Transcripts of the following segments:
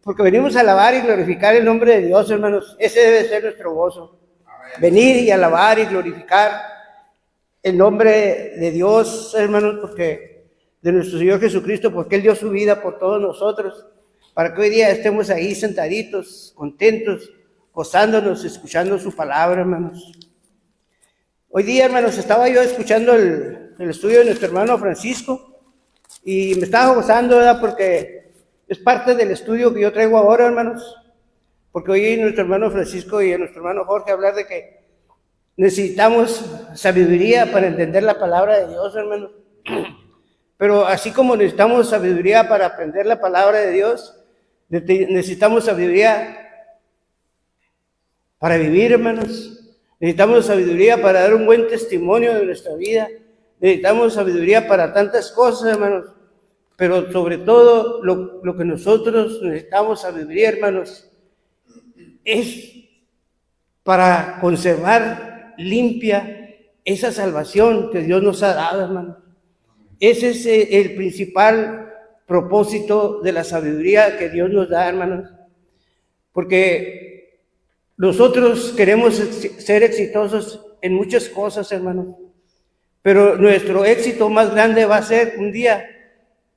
porque venimos a alabar y glorificar el nombre de Dios, hermanos. Ese debe ser nuestro gozo. Venir y alabar y glorificar el nombre de Dios, hermanos, porque de nuestro Señor Jesucristo, porque Él dio su vida por todos nosotros, para que hoy día estemos ahí sentaditos, contentos, gozándonos, escuchando su palabra, hermanos. Hoy día, hermanos, estaba yo escuchando el estudio de nuestro hermano Francisco y me estaba gozando, ¿verdad? Porque es parte del estudio que yo traigo ahora, hermanos, porque oí nuestro hermano Francisco y a nuestro hermano Jorge hablar de que necesitamos sabiduría para entender la palabra de Dios, hermanos. Pero así como necesitamos sabiduría para aprender la palabra de Dios, necesitamos sabiduría para vivir, hermanos. Necesitamos sabiduría para dar un buen testimonio de nuestra vida. Necesitamos sabiduría para tantas cosas, hermanos. Pero sobre todo, lo que nosotros necesitamos sabiduría, hermanos, es para conservar limpia esa salvación que Dios nos ha dado, hermanos. Ese es el principal propósito de la sabiduría que Dios nos da, hermanos. Porque nosotros queremos ser exitosos en muchas cosas, hermanos. Pero nuestro éxito más grande va a ser un día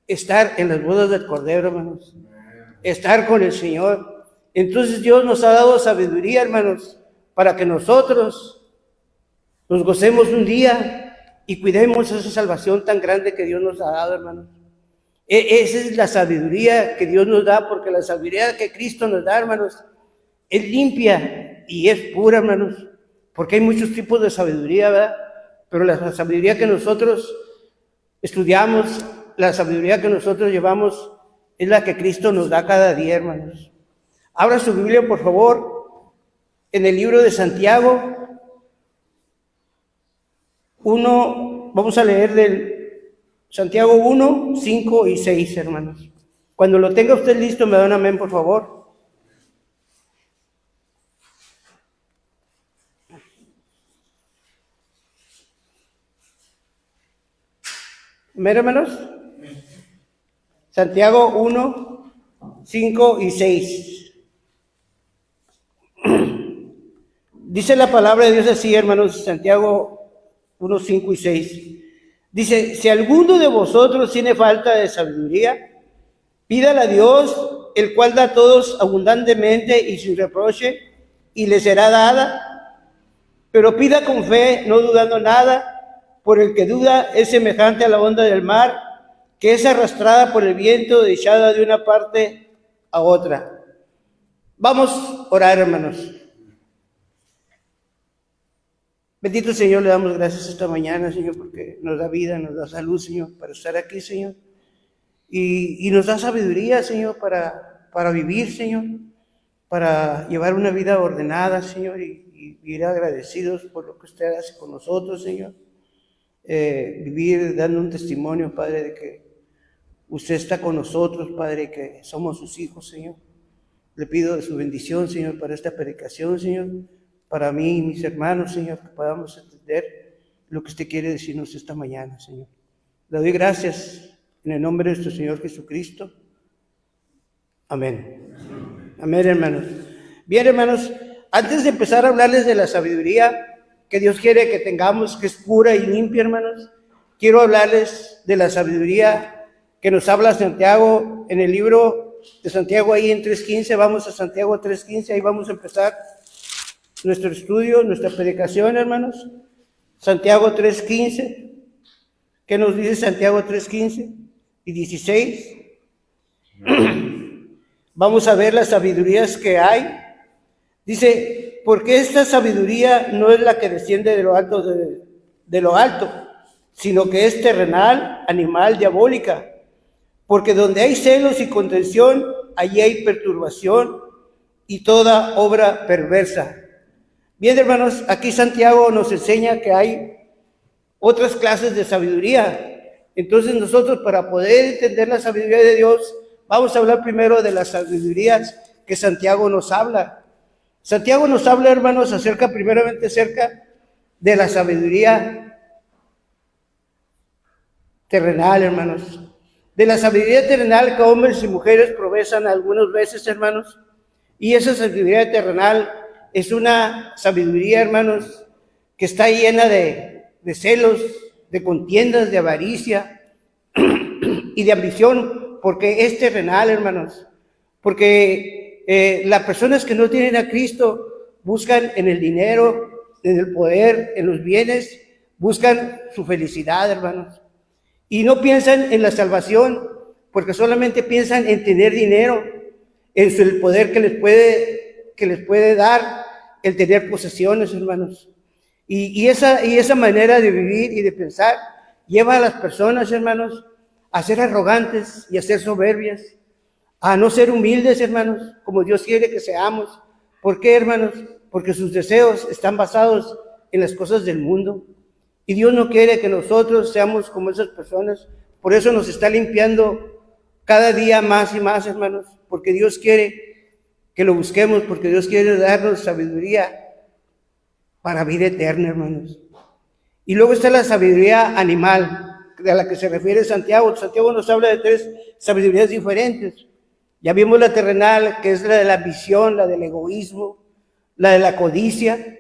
estar en las bodas del Cordero, hermanos. Estar con el Señor. Entonces Dios nos ha dado sabiduría, hermanos, para que nosotros nos gocemos un día y cuidemos esa salvación tan grande que Dios nos ha dado, hermanos. Esa es la sabiduría que Dios nos da, porque la sabiduría que Cristo nos da, hermanos, es limpia y es pura, hermanos, porque hay muchos tipos de sabiduría, ¿verdad? Pero la sabiduría que nosotros estudiamos, la sabiduría que nosotros llevamos, es la que Cristo nos da cada día, hermanos. Abra su Biblia, por favor, en el libro de Santiago 1, vamos a leer del Santiago 1, 5 y 6, hermanos. Cuando lo tenga usted listo, me da un amén, por favor. Amén, hermanos. Santiago 1, 5 y 6. Dice la palabra de Dios así, hermanos, Santiago 1, 5 y 6. Dice, si alguno de vosotros tiene falta de sabiduría, pídala a Dios, el cual da a todos abundantemente y sin reproche, y le será dada. Pero pida con fe, no dudando nada, por el que duda es semejante a la onda del mar, que es arrastrada por el viento y echada de una parte a otra. Vamos a orar, hermanos. Bendito Señor, le damos gracias esta mañana, Señor, porque nos da vida, nos da salud, Señor, para estar aquí, Señor. Y nos da sabiduría, Señor, para vivir, Señor, para llevar una vida ordenada, Señor, y vivir agradecidos por lo que usted hace con nosotros, Señor. Vivir dando un testimonio, Padre, de que usted está con nosotros, Padre, que somos sus hijos, Señor. Le pido de su bendición, Señor, para esta predicación, Señor, para mí y mis hermanos, Señor, que podamos entender lo que usted quiere decirnos esta mañana, Señor. Le doy gracias en el nombre de nuestro Señor Jesucristo. Amén. Amén, hermanos. Bien, hermanos, antes de empezar a hablarles de la sabiduría que Dios quiere que tengamos, que es pura y limpia, hermanos, quiero hablarles de la sabiduría que nos habla Santiago en el libro de Santiago, ahí en 3.15. Vamos a Santiago 3.15, ahí vamos a empezar nuestro estudio, nuestra predicación, hermanos. Santiago 3.15. ¿Qué nos dice Santiago 3.15 y 16? Vamos a ver las sabidurías que hay. Dice, porque esta sabiduría no es la que desciende de lo alto, sino que es terrenal, animal, diabólica. Porque donde hay celos y contención, allí hay perturbación y toda obra perversa. Bien, hermanos, aquí Santiago nos enseña que hay otras clases de sabiduría. Entonces nosotros, para poder entender la sabiduría de Dios, vamos a hablar primero de las sabidurías que Santiago nos habla. Santiago nos habla, hermanos, primeramente acerca de la sabiduría terrenal, hermanos. de la sabiduría terrenal que hombres y mujeres profesan algunas veces, hermanos. Y esa sabiduría terrenal es una sabiduría, hermanos, que está llena de celos, de contiendas, de avaricia y de ambición, porque es terrenal, hermanos. Porque las personas que no tienen a Cristo buscan en el dinero, en el poder, en los bienes, buscan su felicidad, hermanos. Y no piensan en la salvación, porque solamente piensan en tener dinero, en el poder que les puede dar el tener posesiones, hermanos. Y esa manera de vivir y de pensar lleva a las personas, hermanos, a ser arrogantes y a ser soberbias, a no ser humildes, hermanos, como Dios quiere que seamos. ¿Por qué, hermanos? Porque sus deseos están basados en las cosas del mundo. Y Dios no quiere que nosotros seamos como esas personas. Por eso nos está limpiando cada día más y más, hermanos. Porque Dios quiere que lo busquemos, porque Dios quiere darnos sabiduría para vida eterna, hermanos. Y luego está la sabiduría animal, a la que se refiere Santiago. Santiago nos habla de 3 sabidurías diferentes. Ya vimos la terrenal, que es la de la ambición, la del egoísmo, la de la codicia.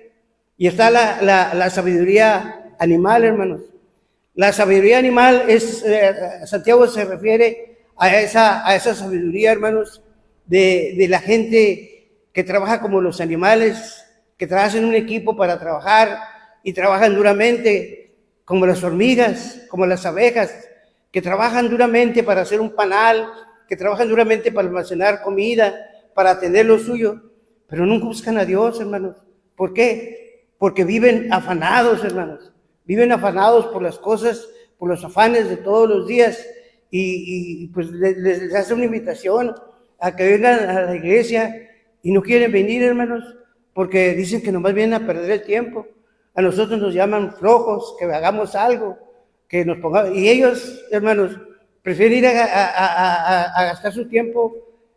Y está la sabiduría animal, hermanos. La sabiduría animal es, Santiago se refiere a esa sabiduría, hermanos, de la gente que trabaja como los animales, que trabajan en un equipo para trabajar y trabajan duramente, como las hormigas, como las abejas, que trabajan duramente para hacer un panal, que trabajan duramente para almacenar comida, para tener lo suyo, pero nunca buscan a Dios, hermanos. ¿Por qué? Porque viven afanados, hermanos. Viven afanados por las cosas, por los afanes de todos los días. Y pues les hace una invitación a que vengan a la iglesia y no quieren venir, hermanos, porque dicen que nomás vienen a perder el tiempo. A nosotros nos llaman flojos, que hagamos algo, que nos pongamos. Y ellos, hermanos, prefieren ir a gastar su tiempo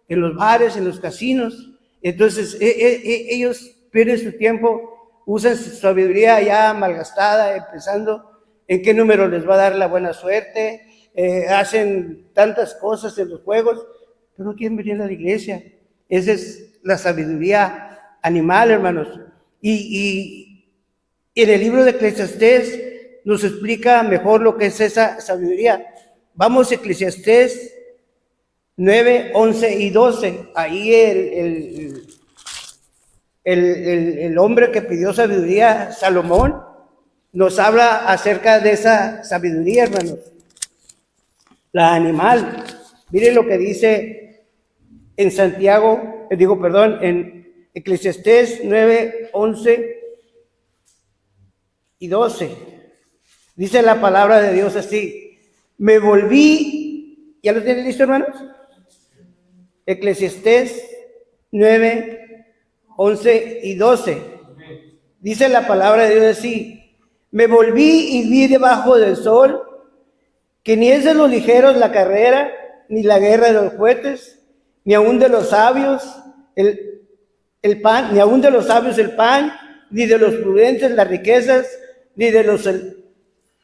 en los bares, en los casinos. Entonces, ellos pierden su tiempo, usan su sabiduría ya malgastada, pensando en qué número les va a dar la buena suerte, hacen tantas cosas en los juegos, pero no quieren venir a la iglesia. Esa es la sabiduría animal, hermanos. Y en el libro de Eclesiastés nos explica mejor lo que es esa sabiduría. Vamos a Eclesiastés 9, 11 y 12. Ahí el hombre que pidió sabiduría, Salomón, nos habla acerca de esa sabiduría, hermanos. La animal. Miren lo que dice en en Eclesiastés 9, 11 y 12. Dice la palabra de Dios así: me volví, ¿ya lo tienen listo, hermanos? Eclesiastés 9, 11 y 12. Dice la palabra de Dios así: me volví y vi debajo del sol que ni es de los ligeros la carrera, ni la guerra de los fuertes, ni aun de los sabios el pan, ni aun de los sabios el pan, ni de los prudentes las riquezas, ni de los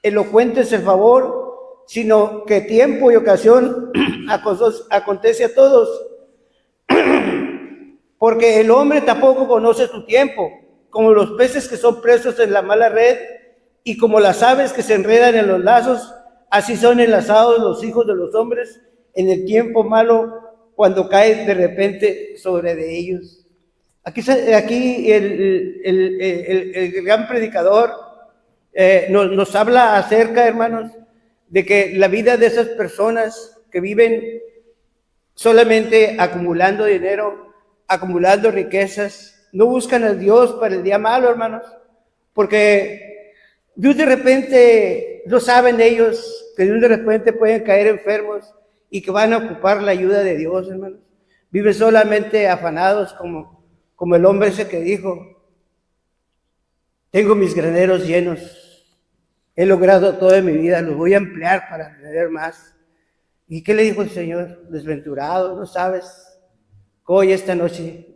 elocuentes el favor, sino que tiempo y ocasión acontece a todos. Porque el hombre tampoco conoce su tiempo, como los peces que son presos en la mala red, y como las aves que se enredan en los lazos, así son enlazados los hijos de los hombres en el tiempo malo, cuando cae de repente sobre de ellos. Aquí el gran predicador nos habla acerca, hermanos, de que la vida de esas personas que viven solamente acumulando dinero, acumulando riquezas, no buscan a Dios para el día malo, hermanos, porque Dios de repente, no saben ellos que Dios de repente pueden caer enfermos y que van a ocupar la ayuda de Dios, hermanos. Viven solamente afanados como el hombre ese que dijo: tengo mis graneros llenos, he logrado todo en mi vida, los voy a emplear para tener más. ¿Y qué le dijo el Señor? Desventurado, no sabes, hoy esta noche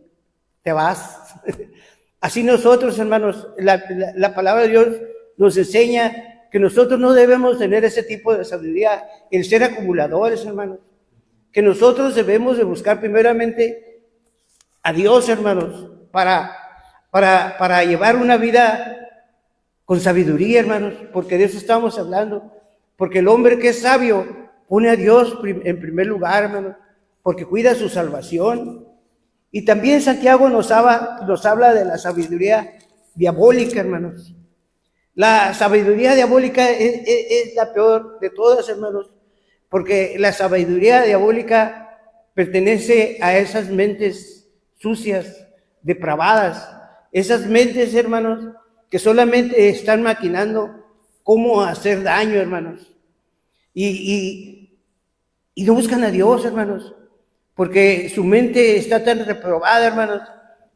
te vas. Así nosotros, hermanos, la palabra de Dios nos enseña que nosotros no debemos tener ese tipo de sabiduría, el ser acumuladores, hermanos. Que nosotros debemos de buscar primeramente a Dios, hermanos, para llevar una vida con sabiduría, hermanos, porque de eso estamos hablando. Porque el hombre que es sabio pone a Dios en primer lugar, hermanos, porque cuida su salvación. Y también Santiago nos habla de la sabiduría diabólica, hermanos. La sabiduría diabólica es la peor de todas, hermanos, porque la sabiduría diabólica pertenece a esas mentes sucias, depravadas, esas mentes, hermanos, que solamente están maquinando cómo hacer daño, hermanos. Y no buscan a Dios, hermanos, porque su mente está tan reprobada, hermanos,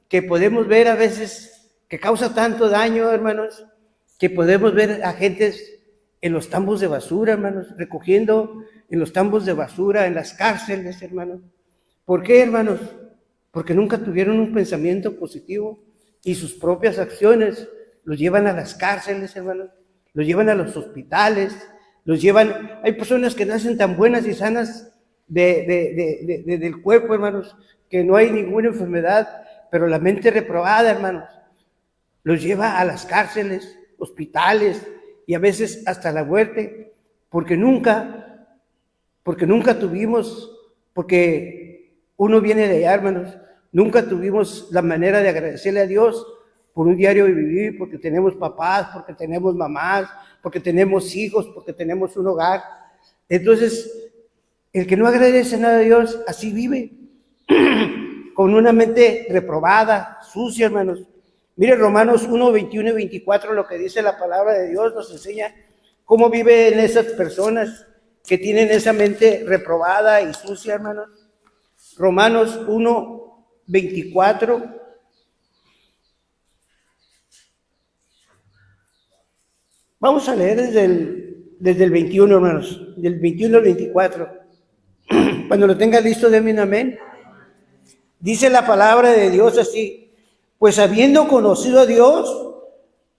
que podemos ver a veces que causa tanto daño, hermanos, que podemos ver a gentes en los tambos de basura, hermanos, recogiendo en los tambos de basura, en las cárceles, hermanos. ¿Por qué, hermanos? Porque nunca tuvieron un pensamiento positivo y sus propias acciones los llevan a las cárceles, hermanos, los llevan a los hospitales, los llevan. Hay personas que nacen tan buenas y sanas del cuerpo, hermanos, que no hay ninguna enfermedad, pero la mente reprobada, hermanos, los lleva a las cárceles, hospitales y a veces hasta la muerte, porque nunca tuvimos, porque uno viene de allá, hermanos, nunca tuvimos la manera de agradecerle a Dios por un diario de vivir, porque tenemos papás, porque tenemos mamás, porque tenemos hijos, porque tenemos un hogar. Entonces, el que no agradece nada a Dios, así vive, con una mente reprobada, sucia, hermanos. Mire Romanos 1, 21 y 24, lo que dice la palabra de Dios, nos enseña cómo viven esas personas que tienen esa mente reprobada y sucia, hermanos. Romanos 1, 24. Vamos a leer desde el 21, hermanos, del 21 al 24. Cuando lo tenga listo, denme un amén. Dice la palabra de Dios así: pues habiendo conocido a Dios,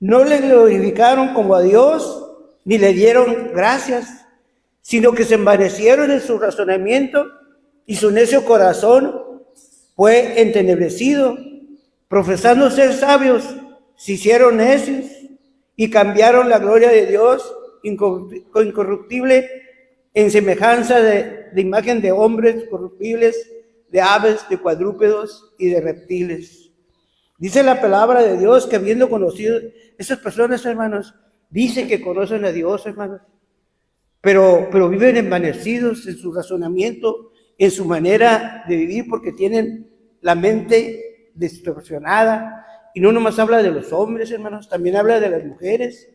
no le glorificaron como a Dios, ni le dieron gracias, sino que se envanecieron en su razonamiento, y su necio corazón fue entenebrecido. Profesando ser sabios, se hicieron necios, y cambiaron la gloria de Dios incorruptible en semejanza de imagen de hombres corruptibles, de aves, de cuadrúpedos y de reptiles. Dice la palabra de Dios que habiendo conocido, esas personas, hermanos, dicen que conocen a Dios, hermanos, pero viven envanecidos en su razonamiento, en su manera de vivir, porque tienen la mente distorsionada. Y no nomás habla de los hombres, hermanos, también habla de las mujeres,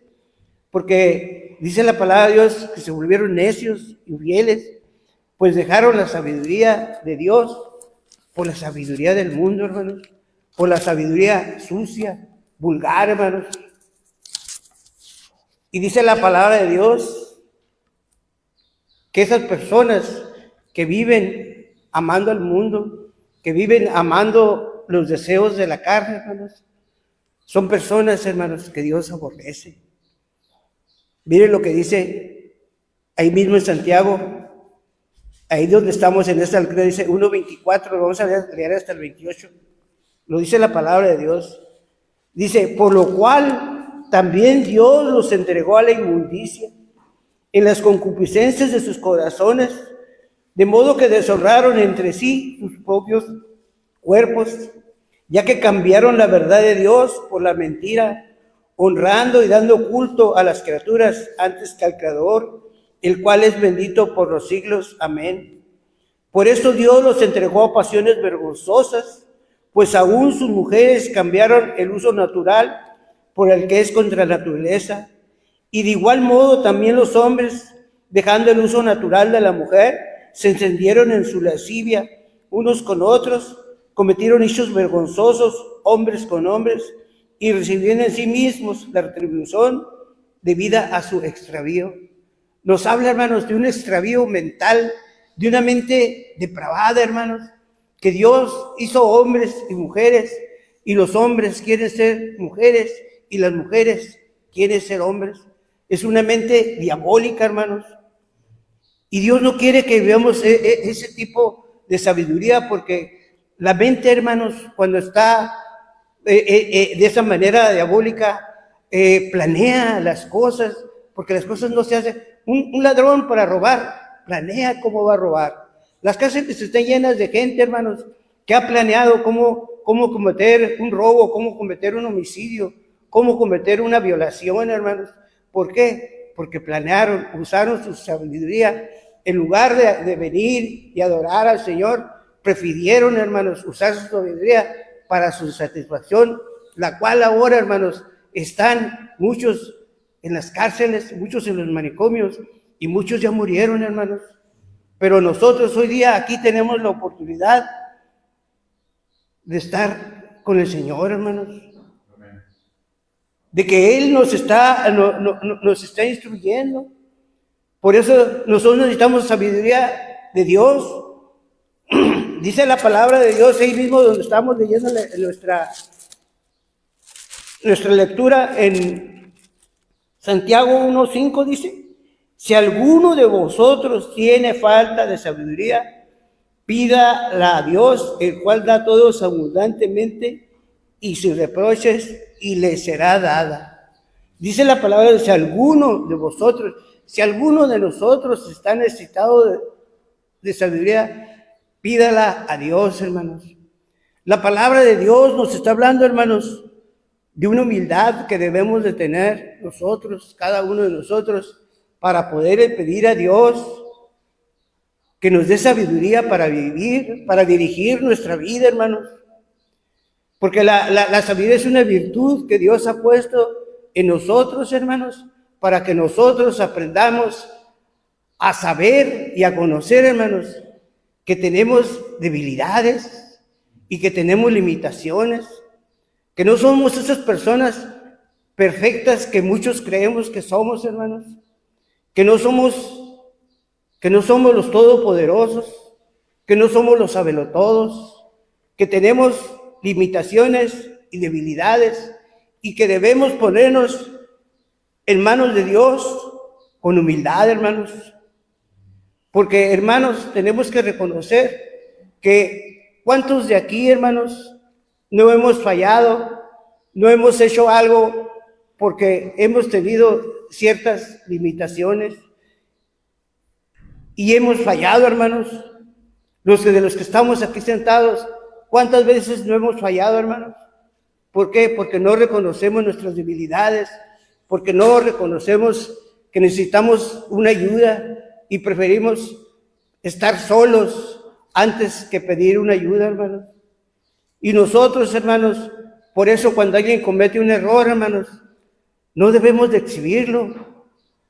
porque dice la palabra de Dios que se volvieron necios, infieles, pues dejaron la sabiduría de Dios por la sabiduría del mundo, hermanos, por la sabiduría sucia, vulgar, hermanos. Y dice la palabra de Dios que esas personas que viven amando al mundo, que viven amando los deseos de la carne, hermanos, son personas, hermanos, que Dios aborrece. Miren lo que dice ahí mismo en Santiago, ahí donde estamos en esta lectura, dice 1:24, lo vamos a leer hasta el 28. Lo dice la palabra de Dios. Dice: por lo cual también Dios los entregó a la inmundicia en las concupiscencias de sus corazones, de modo que deshonraron entre sí sus propios cuerpos, ya que cambiaron la verdad de Dios por la mentira, honrando y dando culto a las criaturas antes que al Creador, el cual es bendito por los siglos. Amén. Por eso Dios los entregó a pasiones vergonzosas, pues aún sus mujeres cambiaron el uso natural por el que es contra la naturaleza, y de igual modo también los hombres, dejando el uso natural de la mujer, se encendieron en su lascivia unos con otros, cometieron hechos vergonzosos hombres con hombres, y recibieron en sí mismos la retribución debida a su extravío. Nos habla, hermanos, de un extravío mental, de una mente depravada, hermanos, que Dios hizo hombres y mujeres, y los hombres quieren ser mujeres, y las mujeres quieren ser hombres. es una mente diabólica, hermanos. Y Dios no quiere que veamos ese tipo de sabiduría, porque la mente, hermanos, cuando está de esa manera diabólica, planea las cosas, porque las cosas no se hacen. Un ladrón para robar, planea cómo va a robar. Las casas están llenas de gente, hermanos, que ha planeado cómo cometer un robo, cómo cometer un homicidio, cómo cometer una violación, hermanos. ¿Por qué? Porque planearon, usaron su sabiduría. En lugar de venir y adorar al Señor, prefirieron, hermanos, usar su sabiduría para su satisfacción, la cual ahora, hermanos, están muchos en las cárceles, muchos en los manicomios, y muchos ya murieron, hermanos. Pero nosotros hoy día aquí tenemos la oportunidad de estar con el Señor, hermanos. De que Él nos está instruyendo. Por eso nosotros necesitamos sabiduría de Dios. Dice la palabra de Dios ahí mismo donde estamos leyendo nuestra lectura en Santiago 1:5, dice: si alguno de vosotros tiene falta de sabiduría, pídala a Dios, el cual da a todos abundantemente y sin reproches, y le será dada. Dice la palabra de si alguno de vosotros, si alguno de nosotros está necesitado de sabiduría, pídala a Dios, hermanos. La palabra de Dios nos está hablando, hermanos, de una humildad que debemos de tener nosotros, cada uno de nosotros, para poder pedir a Dios que nos dé sabiduría para vivir, para dirigir nuestra vida, hermanos. Porque la sabiduría es una virtud que Dios ha puesto en nosotros, hermanos, para que nosotros aprendamos a saber y a conocer, hermanos, que tenemos debilidades y que tenemos limitaciones, que no somos esas personas perfectas que muchos creemos que somos, hermanos, que no somos los todopoderosos, que no somos los sabelotodos, que tenemos limitaciones y debilidades, y que debemos ponernos en manos de Dios con humildad, hermanos. Porque, hermanos, tenemos que reconocer que cuántos de aquí, hermanos, no hemos fallado, no hemos hecho algo porque hemos tenido ciertas limitaciones y hemos fallado, hermanos. De los que estamos aquí sentados, ¿cuántas veces no hemos fallado, hermanos? ¿Por qué? Porque no reconocemos nuestras debilidades, porque no reconocemos que necesitamos una ayuda y preferimos estar solos antes que pedir una ayuda, hermanos. Y nosotros, hermanos, por eso cuando alguien comete un error, hermanos, no debemos de exhibirlo,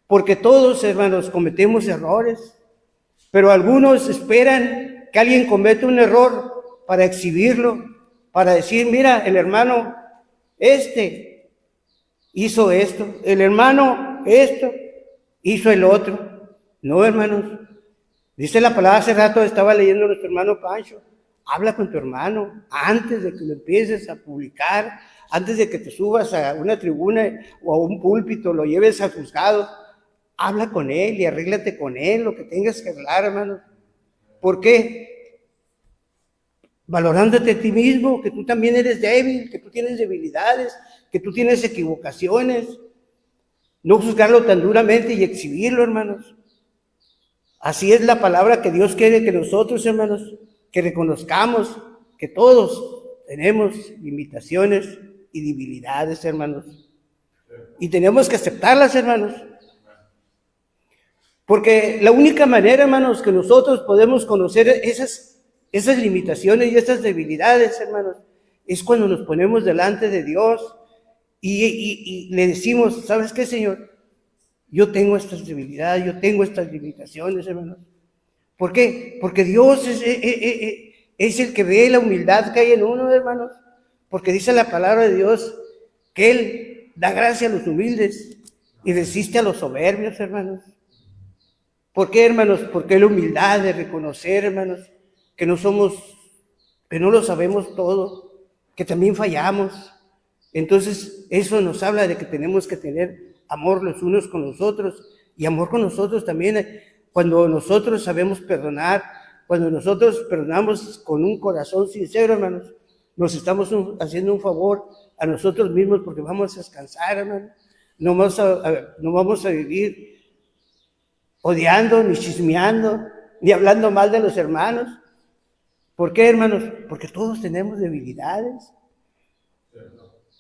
porque todos, hermanos, cometemos errores, pero algunos esperan que alguien cometa un error para exhibirlo, para decir, mira, el hermano hizo esto, el hermano hizo el otro. No, hermanos, dice la palabra, hace rato estaba leyendo a nuestro hermano Pancho, habla con tu hermano antes de que lo empieces a publicar, antes de que te subas a una tribuna o a un púlpito, lo lleves al juzgado, habla con él y arréglate con él lo que tengas que arreglar, hermano. ¿Por qué? Valorándote a ti mismo, que tú también eres débil, que tú tienes debilidades, que tú tienes equivocaciones. No juzgarlo tan duramente y exhibirlo, hermanos. Así es la palabra que Dios quiere que nosotros, hermanos, que reconozcamos que todos tenemos limitaciones y debilidades, hermanos. Y tenemos que aceptarlas, hermanos. Porque la única manera, hermanos, que nosotros podemos conocer esas limitaciones y esas debilidades, hermanos, es cuando nos ponemos delante de Dios y le decimos, ¿sabes qué, Señor? Yo tengo estas debilidades, yo tengo estas limitaciones, hermanos. ¿Por qué? Porque Dios es el que ve la humildad que hay en uno, hermanos. Porque dice la palabra de Dios que Él da gracia a los humildes y resiste a los soberbios, hermanos. ¿Por qué, hermanos? Porque la humildad de reconocer, hermanos, que no lo sabemos todo, que también fallamos. Entonces, eso nos habla de que tenemos que tener amor los unos con los otros, y amor con nosotros también cuando nosotros sabemos perdonar, cuando nosotros perdonamos con un corazón sincero, hermanos, nos estamos haciendo un favor a nosotros mismos, porque vamos a descansar, hermanos. No vamos a vivir odiando, ni chismeando, ni hablando mal de los hermanos. ¿Por qué, hermanos? Porque todos tenemos debilidades.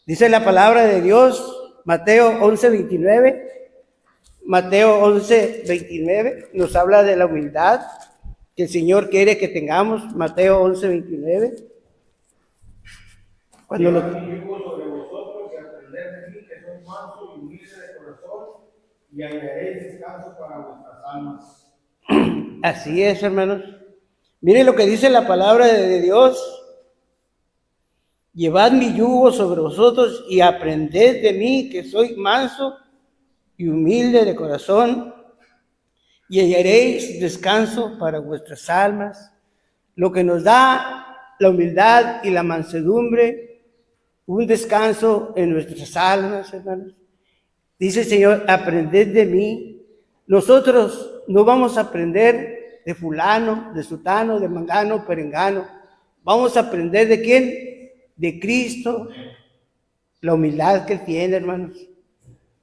Dice la palabra de Dios, Mateo 11:29. Mateo 11:29 nos habla de la humildad que el Señor quiere que tengamos. Mateo 11:29. Cuando lo sobre vosotros y aprender de mí, que soy manso y humilde de corazón, y hallaréis descanso para vuestras almas. Así es, hermanos. Miren lo que dice la palabra de Dios. Llevad mi yugo sobre vosotros y aprended de mí, que soy manso y humilde de corazón, y hallaréis descanso para vuestras almas. Lo que nos da la humildad y la mansedumbre, un descanso en nuestras almas, hermanos. Dice el Señor, aprended de mí. Nosotros no vamos a aprender de fulano, de sutano, de mangano, perengano. Vamos a aprender ¿de quién? De Cristo. La humildad que Él tiene, hermanos.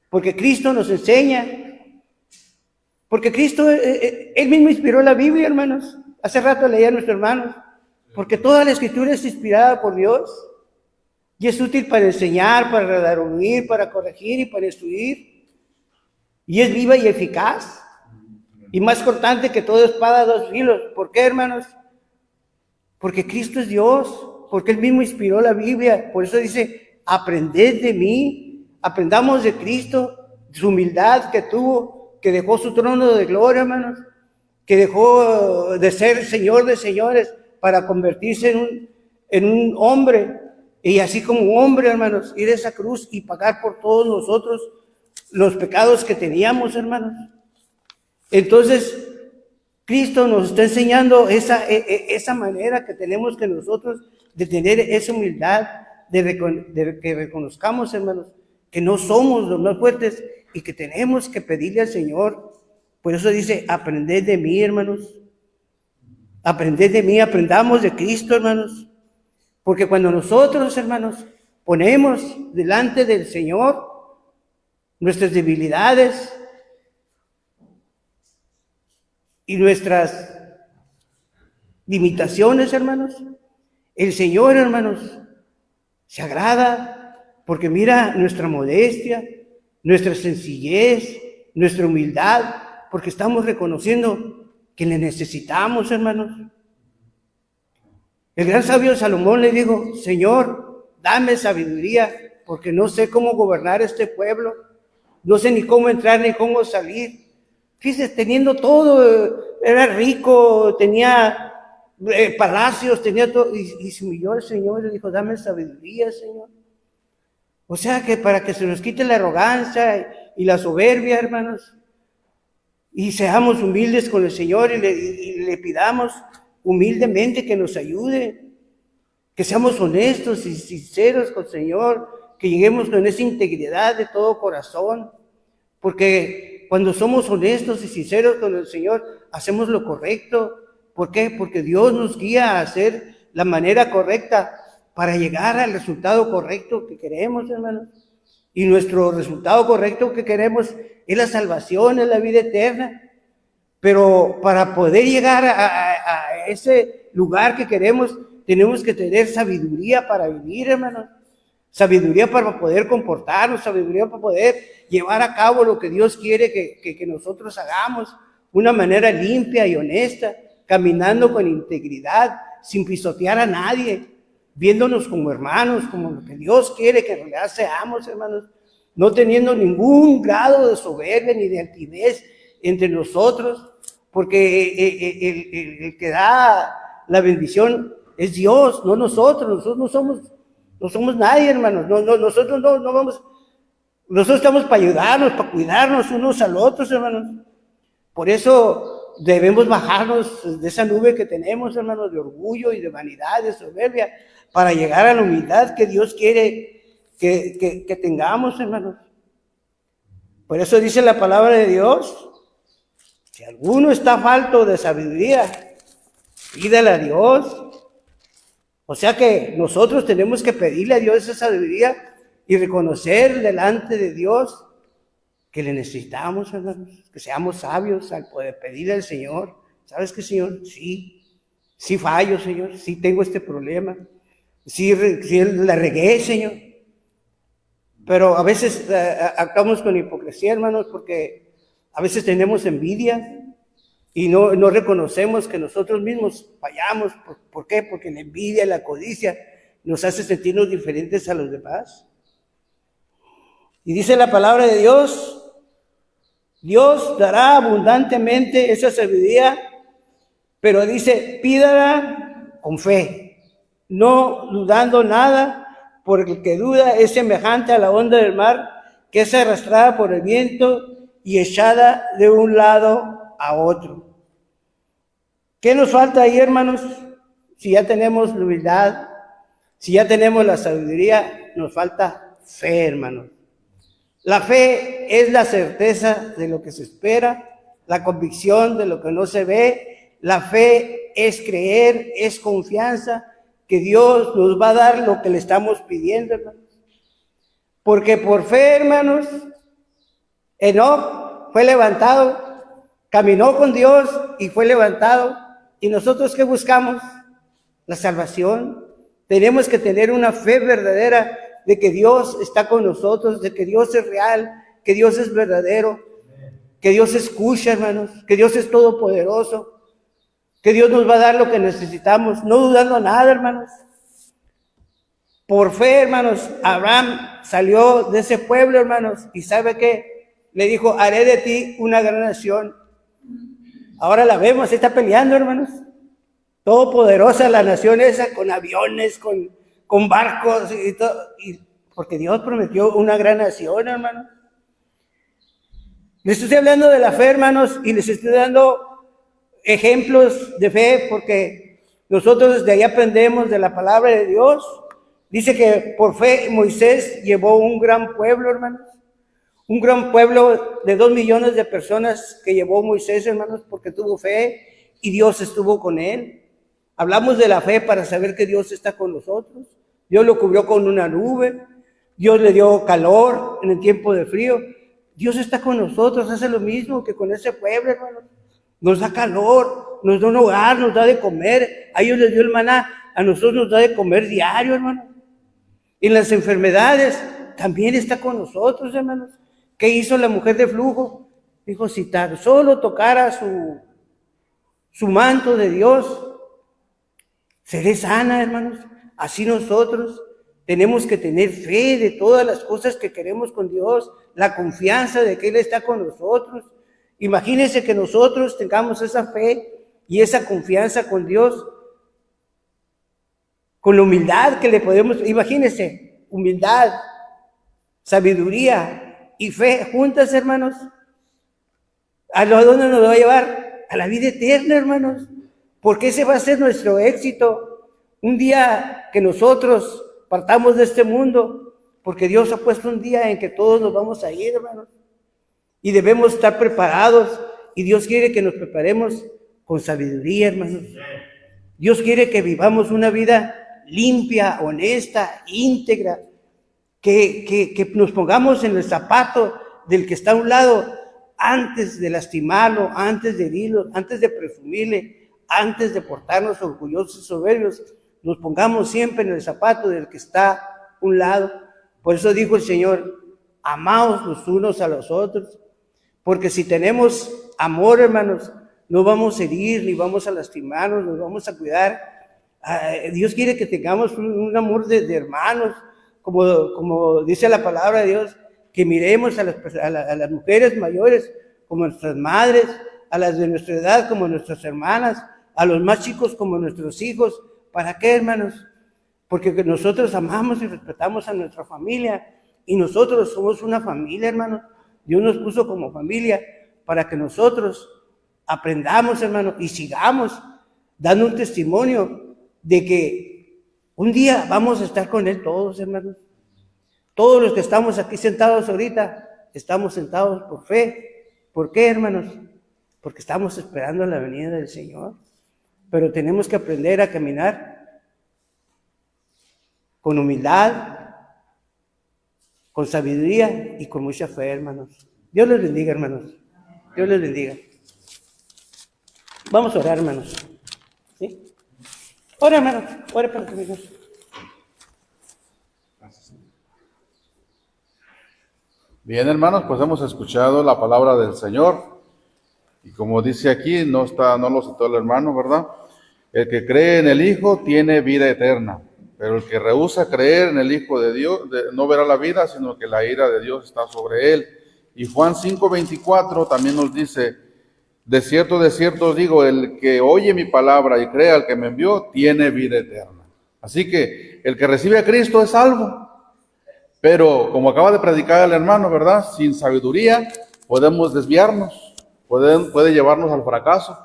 Porque Cristo nos enseña. Porque Cristo, Él mismo inspiró la Biblia, hermanos. Hace rato leía nuestro hermano. Porque toda la Escritura es inspirada por Dios. Y es útil para enseñar, para redarguir, para corregir y para instruir. Y es viva y eficaz. Y más cortante que toda espada de 2 filos. ¿Por qué, hermanos? Porque Cristo es Dios. Porque Él mismo inspiró la Biblia. Por eso dice, aprended de mí. Aprendamos de Cristo, su humildad que tuvo, que dejó su trono de gloria, hermanos. Que dejó de ser Señor de señores para convertirse en un hombre. Y así como un hombre, hermanos, ir a esa cruz y pagar por todos nosotros los pecados que teníamos, hermanos. Entonces, Cristo nos está enseñando esa manera que tenemos que nosotros de tener esa humildad, de que reconozcamos, hermanos, que no somos los más fuertes y que tenemos que pedirle al Señor. Por eso dice, aprended de mí, hermanos. Aprended de mí, aprendamos de Cristo, hermanos. Porque cuando nosotros, hermanos, ponemos delante del Señor nuestras debilidades y nuestras limitaciones, hermanos, el Señor, hermanos, se agrada porque mira nuestra modestia, nuestra sencillez, nuestra humildad, porque estamos reconociendo que le necesitamos, hermanos. El gran sabio Salomón le dijo, Señor, dame sabiduría, porque no sé cómo gobernar este pueblo, no sé ni cómo entrar ni cómo salir. Fíjese, teniendo todo, era rico, tenía palacios, tenía todo, y se humilló al Señor y le dijo, dame sabiduría, Señor. O sea que para que se nos quite la arrogancia y la soberbia, hermanos, y seamos humildes con el Señor y le pidamos humildemente que nos ayude, que seamos honestos y sinceros con el Señor, que lleguemos con esa integridad de todo corazón, porque cuando somos honestos y sinceros con el Señor, hacemos lo correcto. ¿Por qué? Porque Dios nos guía a hacer la manera correcta para llegar al resultado correcto que queremos, hermanos. Y nuestro resultado correcto que queremos es la salvación, es la vida eterna. Pero para poder llegar a ese lugar que queremos, tenemos que tener sabiduría para vivir, hermanos. Sabiduría para poder comportarnos, sabiduría para poder llevar a cabo lo que Dios quiere que nosotros hagamos. Una manera limpia y honesta, caminando con integridad, sin pisotear a nadie, viéndonos como hermanos, como lo que Dios quiere que en realidad seamos, hermanos. No teniendo ningún grado de soberbia ni de altivez entre nosotros, porque el que da la bendición es Dios, no nosotros. Nosotros no somos nadie, hermanos. Nosotros no vamos. Nosotros estamos para ayudarnos, para cuidarnos unos a los otros, hermanos. Por eso debemos bajarnos de esa nube que tenemos, hermanos, de orgullo y de vanidad, de soberbia, para llegar a la humildad que Dios quiere que tengamos, hermanos. Por eso dice la palabra de Dios, si alguno está falto de sabiduría, pídale a Dios. O sea que nosotros tenemos que pedirle a Dios esa sabiduría y reconocer delante de Dios que le necesitamos, hermanos, que seamos sabios al poder pedirle al Señor. ¿Sabes qué, Señor? Sí fallo, Señor, sí tengo este problema, sí la regué, Señor. Pero a veces actuamos con hipocresía, hermanos, porque a veces tenemos envidia y no reconocemos que nosotros mismos fallamos. ¿Por qué? Porque la envidia y la codicia nos hace sentirnos diferentes a los demás. Y dice la palabra de Dios, Dios dará abundantemente esa sabiduría, pero dice, pídala con fe, no dudando nada, porque el que duda es semejante a la onda del mar, que es arrastrada por el viento y echada de un lado a otro. ¿Qué nos falta ahí, hermanos? Si ya tenemos la humildad, si ya tenemos la sabiduría, nos falta fe, hermanos. La fe es la certeza de lo que se espera, la convicción de lo que no se ve. La fe es creer, es confianza que Dios nos va a dar lo que le estamos pidiendo, hermanos. Porque por fe, hermanos, Enoc fue levantado, caminó con Dios y fue levantado. ¿Y nosotros qué buscamos? La salvación. Tenemos que tener una fe verdadera de que Dios está con nosotros, de que Dios es real, que Dios es verdadero, que Dios escucha, hermanos, que Dios es todopoderoso, que Dios nos va a dar lo que necesitamos, no dudando nada, hermanos. Por fe, hermanos, Abraham salió de ese pueblo, hermanos, y ¿sabe qué? Le dijo, haré de ti una gran nación. Ahora la vemos, está peleando, hermanos. Todopoderosa la nación esa, con aviones, con barcos y todo. Porque Dios prometió una gran nación, hermanos. Les estoy hablando de la fe, hermanos, y les estoy dando ejemplos de fe, porque nosotros desde ahí aprendemos de la palabra de Dios. Dice que por fe Moisés llevó un gran pueblo, hermanos. Un gran pueblo de 2 millones de personas que llevó Moisés, hermanos, porque tuvo fe y Dios estuvo con él. Hablamos de la fe para saber que Dios está con nosotros. Dios lo cubrió con una nube. Dios le dio calor en el tiempo de frío. Dios está con nosotros, hace lo mismo que con ese pueblo, hermanos. Nos da calor, nos da un hogar, nos da de comer. A ellos les dio el maná, a nosotros nos da de comer diario, hermanos. En las enfermedades también está con nosotros, hermanos. ¿Qué hizo la mujer de flujo? Dijo, si tan solo tocara su manto de Dios, seré sana, hermanos. Así nosotros tenemos que tener fe de todas las cosas que queremos con Dios, la confianza de que Él está con nosotros. Imagínense que nosotros tengamos esa fe y esa confianza con Dios, con la humildad que le podemos, imagínense, humildad, sabiduría y fe juntas, hermanos. ¿A dónde nos va a llevar? A la vida eterna, hermanos. Porque ese va a ser nuestro éxito. Un día que nosotros partamos de este mundo, porque Dios ha puesto un día en que todos nos vamos a ir, hermanos. Y debemos estar preparados. Y Dios quiere que nos preparemos con sabiduría, hermanos. Dios quiere que vivamos una vida limpia, honesta, íntegra. Que nos pongamos en el zapato del que está a un lado antes de lastimarlo, antes de herirlo, antes de presumirle, antes de portarnos orgullosos y soberbios. Nos pongamos siempre en el zapato del que está a un lado. Por eso dijo el Señor, amaos los unos a los otros, porque si tenemos amor, hermanos, no vamos a herir, ni vamos a lastimarnos, nos vamos a cuidar. Dios quiere que tengamos un amor de hermanos, como dice la palabra de Dios, que miremos a las mujeres mayores como nuestras madres, a las de nuestra edad como nuestras hermanas, a los más chicos como nuestros hijos. ¿Para qué, hermanos? Porque nosotros amamos y respetamos a nuestra familia, y nosotros somos una familia, hermanos. Dios nos puso como familia para que nosotros aprendamos, hermanos, y sigamos dando un testimonio de que un día vamos a estar con Él todos, hermanos. Todos los que estamos aquí sentados ahorita, estamos sentados por fe. ¿Por qué, hermanos? Porque estamos esperando la venida del Señor. Pero tenemos que aprender a caminar con humildad, con sabiduría y con mucha fe, hermanos. Dios les bendiga, hermanos. Dios les bendiga. Vamos a orar, hermanos. ¿Sí? Ora, hermanos. Ora para que Bien, hermanos, pues hemos escuchado la palabra del Señor. Y como dice aquí, no lo citó el hermano, ¿verdad? El que cree en el Hijo tiene vida eterna, pero el que rehúsa creer en el Hijo de Dios no verá la vida, sino que la ira de Dios está sobre él. Y Juan 5:24 también nos dice: de cierto os digo, el que oye mi palabra y cree al que me envió, tiene vida eterna. Así que el que recibe a Cristo es salvo. Pero como acaba de predicar el hermano, ¿verdad? Sin sabiduría podemos desviarnos, puede llevarnos al fracaso,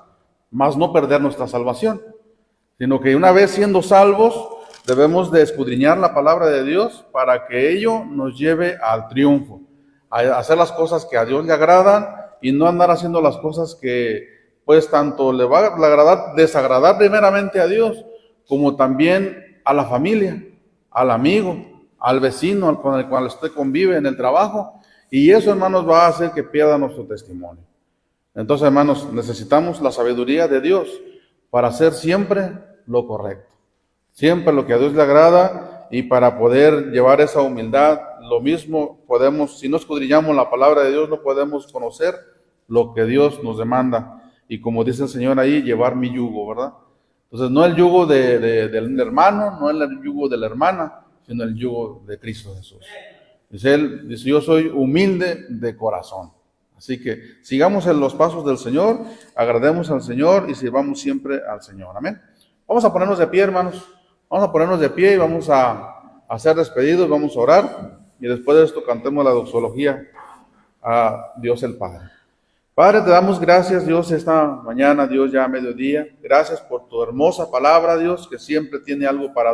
más no perder nuestra salvación, sino que una vez siendo salvos, debemos de escudriñar la palabra de Dios para que ello nos lleve al triunfo, a hacer las cosas que a Dios le agradan y no andar haciendo las cosas que pues tanto le va a desagradar primeramente a Dios, como también a la familia, al amigo, al vecino con el cual usted convive en el trabajo, y eso, hermanos, va a hacer que pierda nuestro testimonio. Entonces, hermanos, necesitamos la sabiduría de Dios para hacer siempre lo correcto, siempre lo que a Dios le agrada, y para poder llevar esa humildad. Lo mismo podemos, si no escudriñamos la palabra de Dios, no podemos conocer lo que Dios nos demanda. Y como dice el Señor ahí, llevar mi yugo, ¿verdad? Entonces, no el yugo del hermano, no el yugo de la hermana, sino el yugo de Cristo Jesús. Dice, yo soy humilde de corazón. Así que sigamos en los pasos del Señor, agrademos al Señor y sirvamos siempre al Señor. Amén. Vamos a ponernos de pie, hermanos. Vamos a ponernos de pie y vamos a ser despedidos, vamos a orar. Y después de esto cantemos la doxología a Dios el Padre. Padre, te damos gracias, Dios, esta mañana, Dios, ya a mediodía. Gracias por tu hermosa palabra, Dios, que siempre tiene algo para dar.